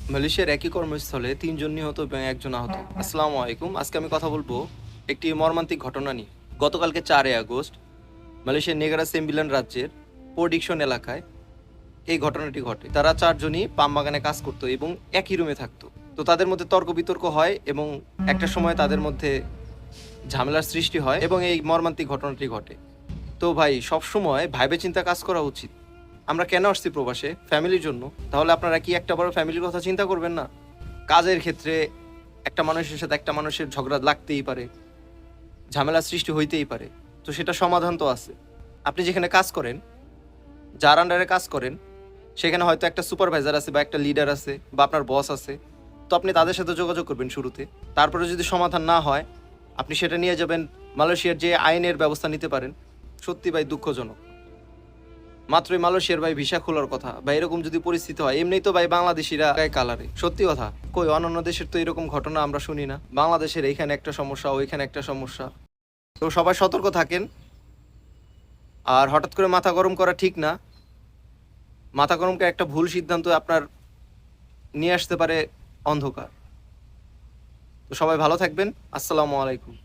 মালয়েশিয়ার একই কর্মস্থলে ৩ জন নিহত এবং ১ জন আহত। আসসালামু আলাইকুম। আজকে আমি কথা বলবো একটি মর্মান্তিক ঘটনা নিয়ে। গতকালকে ৪ আগস্ট মালয়েশিয়ার নেগারা সেম্বিলান রাজ্যের পোর্ট এলাকায় এই ঘটনাটি ঘটে। তারা ৪ জনই পাম বাগানে কাজ করত এবং একই রুমে থাকতো। তো তাদের মধ্যে তর্ক-বিতর্ক হয় এবং একটা সময় তাদের মধ্যে ঝামেলার সৃষ্টি হয় এবং এই মর্মান্তিক ঘটনাটি ঘটে। তো ভাই সবসময় ভাইবে চিন্তা কাজ করা উচিত। আমরা কেন আসছি প্রবাসে? ফ্যামিলির জন্য। তাহলে আপনারা কি একটা বড় ফ্যামিলির কথা চিন্তা করবেন না? কাজের ক্ষেত্রে একটা মানুষের সাথে একটা মানুষের ঝগড়া লাগতেই পারে, ঝামেলার সৃষ্টি হইতেই পারে। তো সেটা সমাধান তো আছে। আপনি যেখানে কাজ করেন, যার আন্ডারে কাজ করেন, সেখানে হয়তো একটা সুপারভাইজার আছে বা একটা লিডার আছে বা আপনার বস আছে। তো আপনি তাদের সাথে যোগাযোগ করবেন শুরুতে। তারপরে যদি সমাধান না হয়, আপনি সেটা নিয়ে যাবেন মালয়েশিয়ার যে আইনের ব্যবস্থা নিতে পারেন। সত্যি ভাই দুঃখজনক। মাত্রই মালয়েশিয়ার ভাই ভিসা খোলার কথা বা এরকম যদি পরিস্থিতি হয়, এমনিই তো ভাই বাংলাদেশিরা গায়ে কালারে। সত্যি কথা, কই অন্যান্য দেশের তো এরকম ঘটনা আমরা শুনি না। বাংলাদেশের এইখানে একটা সমস্যা, ওইখানে একটা সমস্যা। তো সবাই সতর্ক থাকেন। আর হঠাৎ করে মাথা গরম করা ঠিক না। মাথা গরমকে একটা ভুল সিদ্ধান্ত আপনার নিয়ে আসতে পারে অন্ধকার। তো সবাই ভালো থাকবেন। আসসালামু আলাইকুম।